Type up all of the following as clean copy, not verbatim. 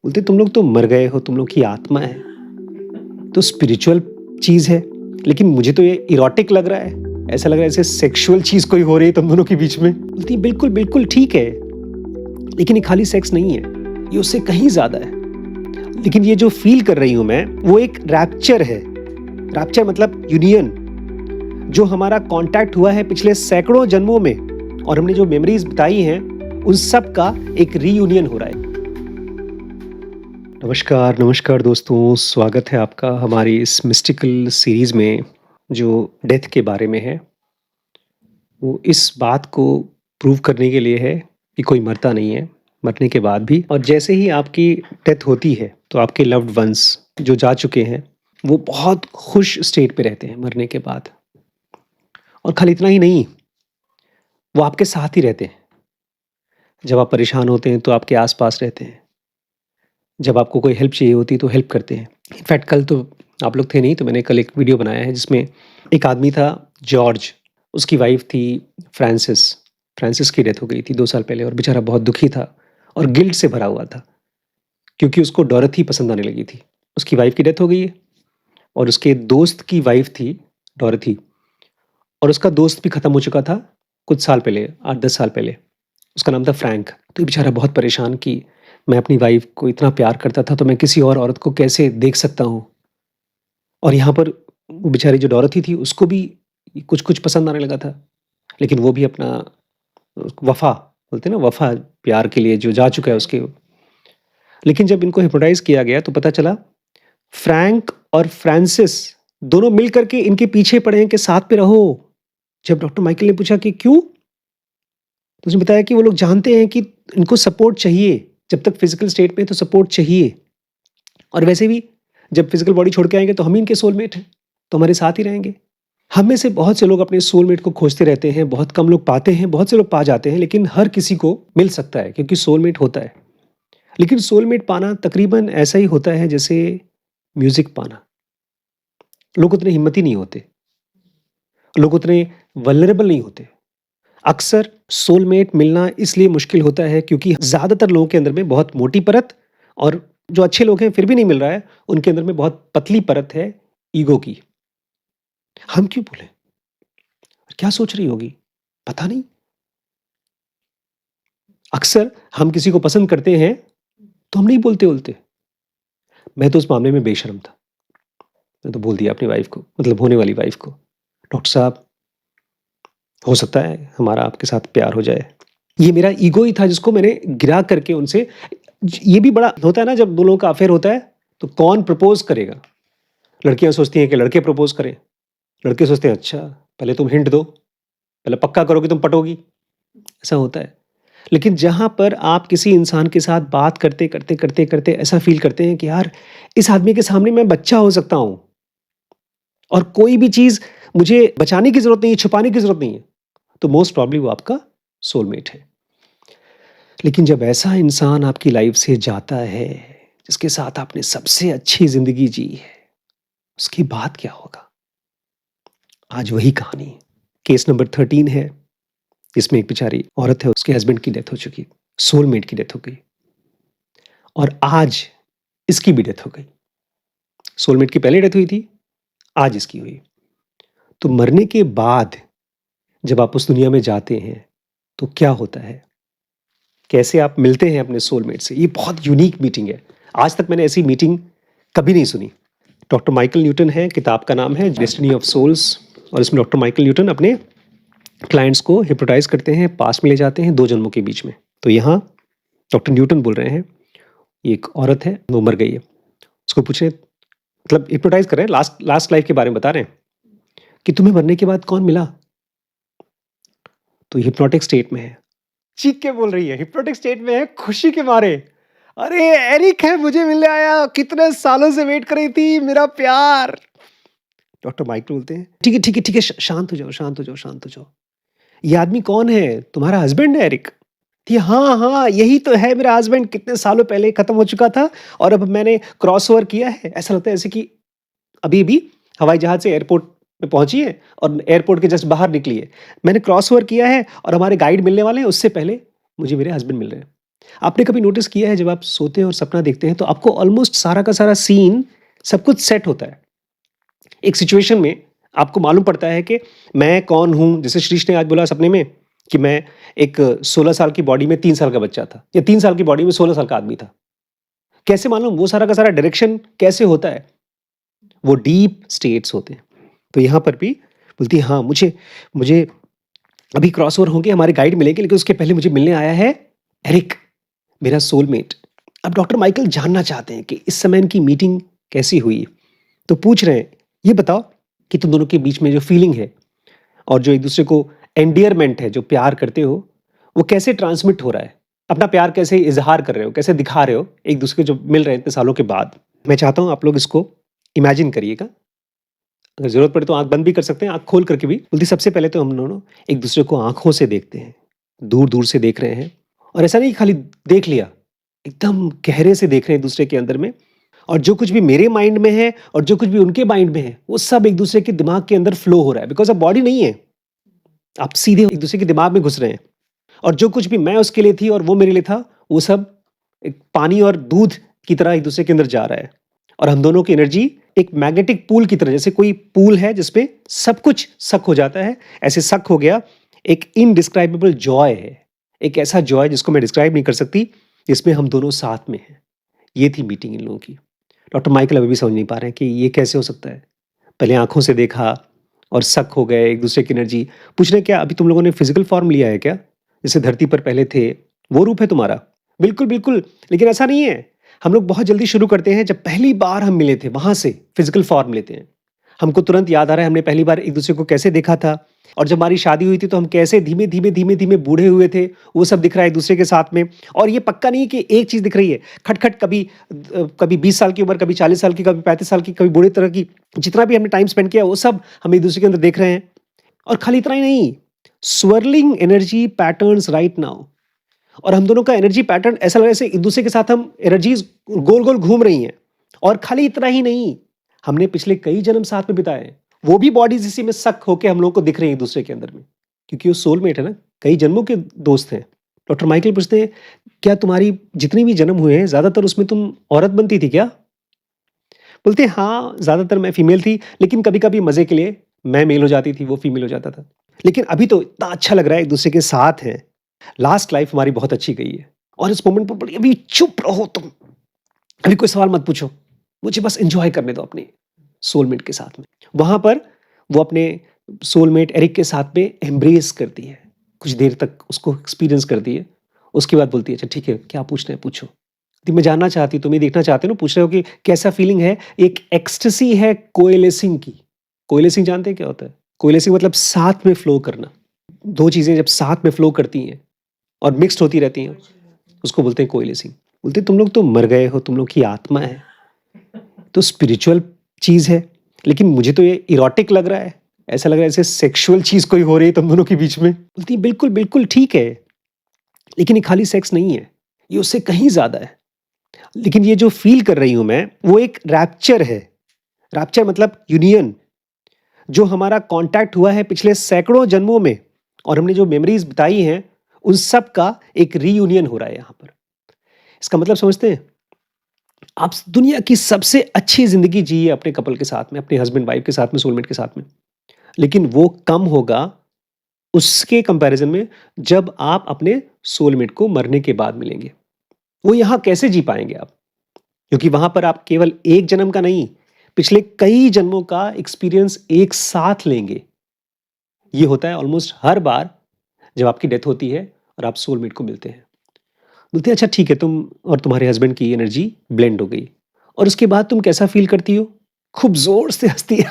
बोलते तुम लोग तो मर गए हो, तुम लोग की आत्मा है, तो स्पिरिचुअल चीज़ है। लेकिन मुझे तो ये इरोटिक लग रहा है, ऐसा लग रहा है जैसे सेक्सुअल चीज़ कोई हो रही है तुम दोनों के बीच में। बोलती बिल्कुल बिल्कुल ठीक है, लेकिन ये खाली सेक्स नहीं है, ये उससे कहीं ज़्यादा है। लेकिन ये जो फील कर रही हूँ मैं, वो एक रैप्चर है। रैप्चर मतलब यूनियन, जो हमारा कांटेक्ट हुआ है पिछले सैकड़ों जन्मों में, और हमने जो मेमोरीज बताई हैं उन सब का एक रीयूनियन हो रहा है। नमस्कार नमस्कार दोस्तों, स्वागत है आपका हमारी इस मिस्टिकल सीरीज में जो डेथ के बारे में है। वो इस बात को प्रूव करने के लिए है कि कोई मरता नहीं है मरने के बाद भी, और जैसे ही आपकी डेथ होती है तो आपके लव्ड वंस जो जा चुके हैं वो बहुत खुश स्टेट पे रहते हैं मरने के बाद। और खाली इतना ही नहीं, वो आपके साथ ही रहते हैं। जब आप परेशान होते हैं तो आपके आसपास रहते हैं, जब आपको कोई हेल्प चाहिए होती है तो हेल्प करते हैं। इनफैक्ट कल तो आप लोग थे नहीं, तो मैंने कल एक वीडियो बनाया है जिसमें एक आदमी था जॉर्ज, उसकी वाइफ थी फ्रांसिस। फ्रांसिस की डेथ हो गई थी 2 साल पहले, और बेचारा बहुत दुखी था और गिल्ट से भरा हुआ था क्योंकि उसको डॉरथी पसंद आने लगी थी। उसकी वाइफ की डेथ हो गई है, और उसके दोस्त की वाइफ थी डॉरथी, और उसका दोस्त भी खत्म हो चुका था कुछ साल पहले, 8-10 साल पहले। उसका नाम था फ्रैंक। तो ये बेचारा बहुत परेशान कि मैं अपनी वाइफ को इतना प्यार करता था तो मैं किसी और औरत को कैसे देख सकता हूँ। और यहाँ पर वो बेचारी जो डॉरथी थी उसको भी कुछ कुछ पसंद आने लगा था, लेकिन वो भी अपना वफा, बोलते हैं ना वफा, प्यार के लिए जो जा चुका है उसके। लेकिन जब इनको हिप्नोटाइज किया गया तो पता चला फ्रैंक और फ्रांसिस दोनों मिल करके इनके पीछे पड़े हैं कि साथ पे रहो। जब डॉक्टर माइकल ने पूछा कि क्यों, तो उसने बताया कि वो लोग जानते हैं कि इनको सपोर्ट चाहिए। जब तक फिजिकल स्टेट में तो सपोर्ट चाहिए, और वैसे भी जब फिजिकल बॉडी छोड़ के आएंगे तो हम ही इनके सोलमेट हैं, तो हमारे साथ ही रहेंगे। हम में से बहुत से लोग अपने सोलमेट को खोजते रहते हैं, बहुत कम लोग पाते हैं, बहुत से लोग पा जाते हैं, लेकिन हर किसी को मिल सकता है क्योंकि सोलमेट होता है। लेकिन सोलमेट पाना तकरीबन ऐसा ही होता है जैसे म्यूजिक पाना। लोग उतने हिम्मती नहीं होते, लोग उतने वल्नरेबल नहीं होते। अक्सर सोलमेट मिलना इसलिए मुश्किल होता है क्योंकि ज़्यादातर लोगों के अंदर में बहुत मोटी परत, और जो अच्छे लोग हैं फिर भी नहीं मिल रहा है, उनके अंदर में बहुत पतली परत है ईगो की। हम क्यों बोले, क्या सोच रही होगी, पता नहीं। अक्सर हम किसी को पसंद करते हैं तो हम नहीं बोलते बोलते। मैं तो उस मामले में बेशर्म था, मैं तो बोल दिया अपनी वाइफ को, मतलब होने वाली वाइफ को, डॉक्टर साहब हो सकता है हमारा आपके साथ प्यार हो जाए। ये मेरा ईगो ही था जिसको मैंने गिरा करके उनसे। ये भी बड़ा होता है ना, जब दो लोगों का अफेयर होता है तो कौन प्रपोज करेगा। लड़कियां सोचती हैं कि लड़के प्रपोज करें, लड़के सोचते हैं अच्छा पहले तुम हिंट दो, पहले पक्का करो कि तुम पटोगी। ऐसा होता है। लेकिन जहां पर आप किसी इंसान के साथ बात करते करते करते करते ऐसा फील करते हैं कि यार इस आदमी के सामने मैं बच्चा हो सकता हूं, और कोई भी चीज मुझे बचाने की जरूरत नहीं है, छुपाने की जरूरत नहीं है, तो मोस्ट प्रॉब्ली वो आपका सोलमेट है। लेकिन जब ऐसा इंसान आपकी लाइफ से जाता है जिसके साथ आपने सबसे अच्छी जिंदगी जी है, उसकी बात क्या होगा। आज वही कहानी केस नंबर 13 है, जिसमें एक बेचारी औरत है, उसके हस्बैंड की डेथ हो चुकी, सोलमेट की डेथ हो गई, और आज इसकी भी डेथ हो गई। सोलमेट की पहले डेथ हुई थी, आज इसकी हुई। तो मरने के बाद जब आप उस दुनिया में जाते हैं तो क्या होता है, कैसे आप मिलते हैं अपने सोलमेट से, ये बहुत यूनिक मीटिंग है। आज तक मैंने ऐसी मीटिंग कभी नहीं सुनी। डॉक्टर माइकल न्यूटन है, किताब का नाम है डेस्टिनी ऑफ सोल्स, और इसमें डॉक्टर माइकल न्यूटन अपने क्लाइंट्स को हिप्नोटाइज करते हैं, पास में ले जाते हैं 2 जन्मों के बीच में। तो यहाँ डॉक्टर न्यूटन बोल रहे हैं, एक औरत है वो मर गई है, उसको पूछ रहे हैं, मतलब हिप्नोटाइज कर रहे हैं, लास्ट लास्ट लाइफ के बारे में बता रहे हैं कि तुम्हें मरने के बाद कौन मिला। तो हिप्नोटिक स्टेट में है, चीख के बोल रही है, हिप्नोटिक स्टेट में है खुशी के मारे, अरे एरिक है मुझे मिलने आया, कितने सालों से वेट कर रही थी, मेरा प्यार। डॉक्टर माइकल बोलते हैं ठीक है ठीक है ठीक है, शांत हो जाओ शांत हो जाओ शांत हो जाओ। ये आदमी कौन है, तुम्हारा हस्बैंड है एरिक। हाँ हाँ यही तो है मेरा हस्बैंड, कितने सालों पहले खत्म हो चुका था और अब मैंने क्रॉस ओवर किया है। ऐसा लगता है जैसे कि अभी भी हवाई जहाज से एयरपोर्ट में पहुंची है और एयरपोर्ट के जस्ट बाहर निकली है। मैंने क्रॉस ओवर किया है और हमारे गाइड मिलने वाले हैं, उससे पहले मुझे मेरे हस्बैंड मिल रहे हैं। आपने कभी नोटिस किया है जब आप सोते हैं और सपना देखते हैं तो आपको ऑलमोस्ट सारा का सारा सीन सब कुछ सेट होता है। एक सिचुएशन में आपको मालूम पड़ता है कि मैं कौन हूँ? जैसे श्रीश ने आज बोला सपने में कि मैं एक 16 साल की बॉडी में 3 साल का बच्चा था या 3 साल की बॉडी में 16 साल का आदमी था। कैसे मालूम? वो सारा का सारा डायरेक्शन कैसे होता है? वो डीप स्टेट्स होते हैं। तो यहाँ पर भी बोलती है हाँ, मुझे मुझे अभी क्रॉसओवर होंगे, हमारे गाइड मिलेंगे, लेकिन उसके पहले मुझे मिलने आया है एरिक, मेरा सोलमेट। अब डॉक्टर माइकल जानना चाहते हैं कि इस समय इनकी मीटिंग कैसी हुई? तो पूछ रहे हैं, "ये बताओ कि तुम दोनों के बीच में जो फीलिंग है और जो एक-दूसरे को एंडियरमेंट है, जो प्यार करते हो, वो कैसे ट्रांसमिट हो रहा है? अपना प्यार कैसे इज़हार कर रहे हो? कैसे दिखा रहे हो एक-दूसरे को जो मिल रहे हैं इतने सालों के बाद?" मैं चाहता हूँ आप लोग इसको इमेजिन करिएगा। अगर ज़रूरत पड़े तो आँख बंद भी कर सकते हैं, आँख खोल करके भी। बोलती सबसे पहले तो हम दोनों एक-दूसरे को आँखों से देखते हैं, दूर-दूर से देख रहे हैं और ऐसा नहीं कि खाली देख लिया, एकदम गहरे से देख रहे हैं एक-दूसरे के अंदर में और जो कुछ भी मेरे माइंड में है और जो कुछ भी उनके माइंड में है, वो सब एक-दूसरे के दिमाग के अंदर फ्लो हो रहा है बिकॉज़ अब बॉडी नहीं है। आप सीधे एक-दूसरे के दिमाग में घुस रहे हैं और जो कुछ भी मैं उसके लिए थी और वो मेरे लिए था, वो सब एक पानी और दूध की तरह एक-दूसरे के अंदर जा रहा है और हम दोनों की एनर्जी एक मैग्नेटिक पूल की तरह, जैसे कोई पूल है जिसपे सब कुछ सक हो जाता है, ऐसे सक हो गया। एक इनडिस्क्राइबेबल जॉय है, एक ऐसा जॉय जिसको मैं डिस्क्राइब नहीं कर सकती, जिसमें हम दोनों साथ में हैं। ये थी मीटिंग इन लोगों की। डॉक्टर माइकल अभी भी समझ नहीं पा रहे हैं कि ये कैसे हो सकता है। पहले आँखों से देखा और सक हो गए एक-दूसरे की एनर्जी। पूछ रहे हैं, "क्या अभी तुम लोगों ने फिज़िकल फ़ॉर्म लिया है क्या? जैसे धरती पर पहले थे, वो रूप है तुम्हारा?" "बिल्कुल, बिल्कुल, लेकिन ऐसा नहीं है। हम लोग बहुत जल्दी शुरू करते हैं, जब पहली बार हम मिले थे, वहाँ से फिज़िकल फ़ॉर्म लेते हैं। हमको तुरंत याद आ रहा है हमने पहली बार एक-दूसरे को कैसे देखा था और जब हमारी शादी हुई थी तो हम कैसे धीमे-धीमे, धीमे-धीमे बूढ़े हुए थे, वो सब दिख रहा है एक-दूसरे के साथ में और ये पक्का नहीं है कि एक चीज़ दिख रही है। खट-खट कभी 20 साल की उम्र, कभी 40 साल की, कभी 35 साल की, कभी बूढ़े तरह की, जितना भी हमने टाइम स्पेंड किया, वो सब हम एक-दूसरे के अंदर देख रहे हैं और खाली इतना ही नहीं, स्विर्लिंग एनर्जी पैटर्न्स राइट नाउ और हम दोनों का एनर्जी पैटर्न ऐसा लग रहा है जैसे एक-दूसरे के साथ हम एनर्जीज़ गोल-गोल घूम रही हैं और खाली इतना ही नहीं, हमने पिछले कई जन्म साथ में बिताए हैं। वो भी बॉडीज़ इसी में सक होके हम लोगों को दिख रही हैं एक-दूसरे के अंदर में, क्योंकि वो सोलमेट है ना, कई जन्मों के दोस्त हैं। डॉक्टर माइकल पूछते हैं, "क्या तुम्हारी जितनी भी जन्म हुए हैं, ज़्यादातर उसमें तुम औरत बनती थी क्या?" बोलते हैं, "हाँ, ज़्यादातर मैं फीमेल थी, लेकिन कभी-कभी मज़े के लिए मैं मेल हो जाती थी, वो फीमेल हो जाता था। लेकिन अभी तो इतना अच्छा लग रहा है एक-दूसरे के साथ हैं। लास्ट लाइफ हमारी बहुत अच्छी गई है और इस मोमेंट पर बड़ी अभी चुप रहो तुम, अभी कोई सवाल मत पूछो, मुझे बस एंजॉय करने दो अपने सोलमेट के साथ में।" वहाँ पर वो अपने सोलमेट एरिक के साथ में एम्ब्रेस करती है, कुछ देर तक उसको एक्सपीरियंस करती है। उसके बाद बोलती है, "अच्छा ठीक है, क्या पूछना है पूछो।" तो मैं जानना चाहती हूँ, तुम ये देखना चाहते हो ना, पूछ रहे हो कि कैसा फीलिंग है? एक एक्सटेसी है कोएलेसिंग की। कोएलेसिंग जानते हैं क्या होता है? कोएलेसिंग मतलब साथ में फ्लो करना। 2 चीज़ें जब साथ में फ्लो करती हैं और मिक्स्ड होती रहती हैं, उसको बोलते हैं कोएलेसिंग। बोलते हैं तुम लोग तो मर गए हो, तुम लोग की आत्मा है, तो स्पिरिचुअल चीज़ है, लेकिन मुझे तो ये इरोटिक लग रहा है। ऐसा लग रहा है जैसे सेक्सुअल चीज़ कोई हो रही है तुम दोनों के बीच में। बोलती है बिल्कुल, बिल्कुल ठीक है, लेकिन ये खाली सेक्स नहीं है, ये उससे कहीं ज़्यादा है। लेकिन ये जो फ़ील कर रही हूँ मैं, वो एक रैप्चर है। रैप्चर मतलब यूनियन, जो हमारा कॉन्टैक्ट हुआ है पिछले सैकड़ों जन्मों में और हमने जो मेमोरीज़ बिताई हैं, उन सब का एक रीयूनियन हो रहा है यहाँ पर। इसका मतलब समझते हैं? आप दुनिया की सबसे अच्छी ज़िंदगी जिए अपने कपल के साथ में, अपने हस्बैंड वाइफ के साथ में, सोलमेट के साथ में। लेकिन वो कम होगा उसके कंपैरिज़न में जब आप अपने सोलमेट को मरने के बाद मिलेंगे। वो यहाँ कैसे जी पाएँगे आप? क्योंकि वहाँ पर आप केवल एक जन्म का नहीं, पिछले कई जन्मों का एक्सपीरियंस एक साथ लेंगे। ये होता है ऑलमोस्ट हर बार जब आपकी डेथ होती है और आप सोलमेट को मिलते हैं। बोलते हैं अच्छा ठीक है, तुम और तुम्हारे हस्बैंड की एनर्जी ब्लेंड हो गई और उसके बाद तुम कैसा फ़ील करती हो? खूब ज़ोर से हँसती है।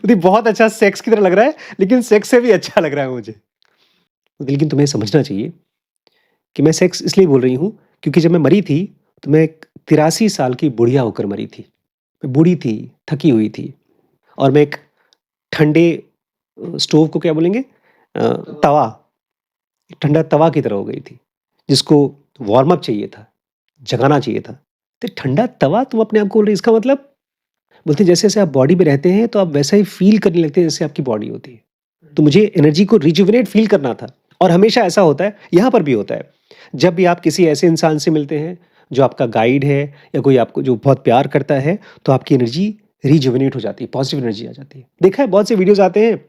बोलती बहुत अच्छा सेक्स की तरह लग रहा है, लेकिन सेक्स से भी अच्छा लग रहा है मुझे। लेकिन तुम्हें समझना चाहिए कि मैं सेक्स इसलिए बोल रही हूँ, क्योंकि जब मैं मरी थी, तो मैं एक 83 साल की बुढ़िया होकर मरी थी। मैं बूढ़ी थी, थकी हुई थी और मैं एक ठंडे स्टोव को क्या बोलेंगे? तवा, ठंडा तवा की तरह हो गई थी, जिसको वार्म अप चाहिए था, जगाना चाहिए था। तो ठंडा तवा तुम अपने आप को बोल रही, इसका मतलब? बोलते जैसे-जैसे आप बॉडी में रहते हैं, तो आप वैसा ही फ़ील करने लगते हैं जैसे आपकी बॉडी होती है। तो मुझे एनर्जी को रिजुविनेट फ़ील करना था और हमेशा ऐसा होता है, यहाँ पर भी होता है। जब भी आप किसी ऐसे इंसान से मिलते हैं, जो आपका गाइड है या कोई आपको जो बहुत प्यार करता है, तो आपकी एनर्जी रिजुवेनेट हो जाती है, पॉजिटिव एनर्जी आ जाती है। देखा है बहुत से वीडियोज़ आते हैं,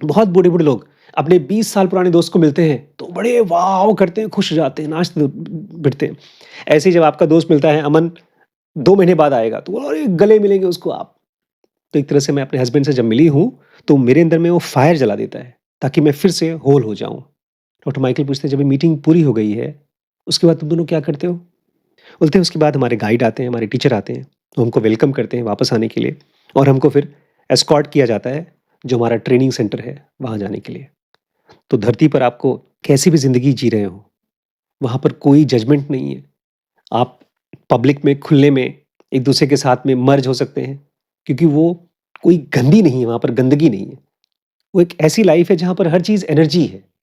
बहुत बूढ़े-बूढ़े लोग अपने 20 साल पुराने दोस्त को मिलते हैं, तो बड़े वॉव करते हैं, खुश हो जाते हैं, नाचते भिड़ते हैं। ऐसे ही जब आपका दोस्त मिलता है, अमन 2 महीने बाद आएगा, तो अरे! गले मिलेंगे उसको आप। तो एक तरह से मैं अपने हस्बैंड से जब मिली हूँ, तो मेरे अंदर में वो फायर जला देता है, ताकि मैं फिर से होल हो जाऊँ। डॉक्टर माइकल पूछते हैं, "जब ये मीटिंग पूरी हो गई है, उसके बाद तुम दोनों क्या करते हो?" बोलते हैं, "उसके बाद हमारे गाइड आते हैं, हमारे टीचर आते हैं, वो हमको वेलकम करते हैं वापस आने के लिए और हमको फिर एस्कॉर्ट किया जाता है, जो हमारा ट्रेनिंग सेंटर है, वहाँ जाने के लिए।" तो धरती पर आपको कैसी भी ज़िंदगी जी रहे हो, वहाँ पर कोई जजमेंट नहीं है। आप पब्लिक में खुले में एक-दूसरे के साथ में मर्ज हो सकते हैं, क्योंकि वो कोई गंदी नहीं है, वहाँ पर गंदगी नहीं है। वो एक ऐसी लाइफ़ है जहाँ पर हर चीज़ एनर्जी है।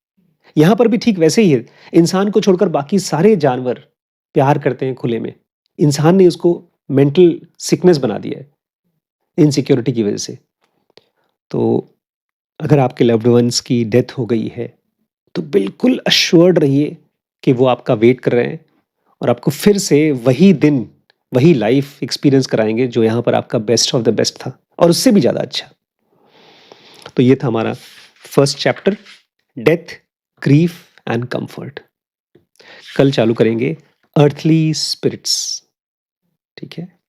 यहाँ पर भी ठीक वैसे ही है। इंसान को छोड़कर बाकी सारे जानवर प्यार करते हैं खुले में। इंसान ने उसको मेंटल सिकनेस बना दिया है, इनसिक्योरिटी की वज़ह से। तो अगर आपके लव्ड वन्स की डेथ हो गई है, तो बिल्कुल एश्योर्ड रहिए कि वो आपका वेट कर रहे हैं और आपको फिर से वही दिन, वही लाइफ़ एक्सपीरियंस कराएँगे जो यहाँ पर आपका बेस्ट ऑफ द बेस्ट था और उससे भी ज़्यादा अच्छा। तो ये था हमारा first chapter, death, grief and comfort. कल चालू करेंगे अर्थली स्पिरिट्स। ठीक है?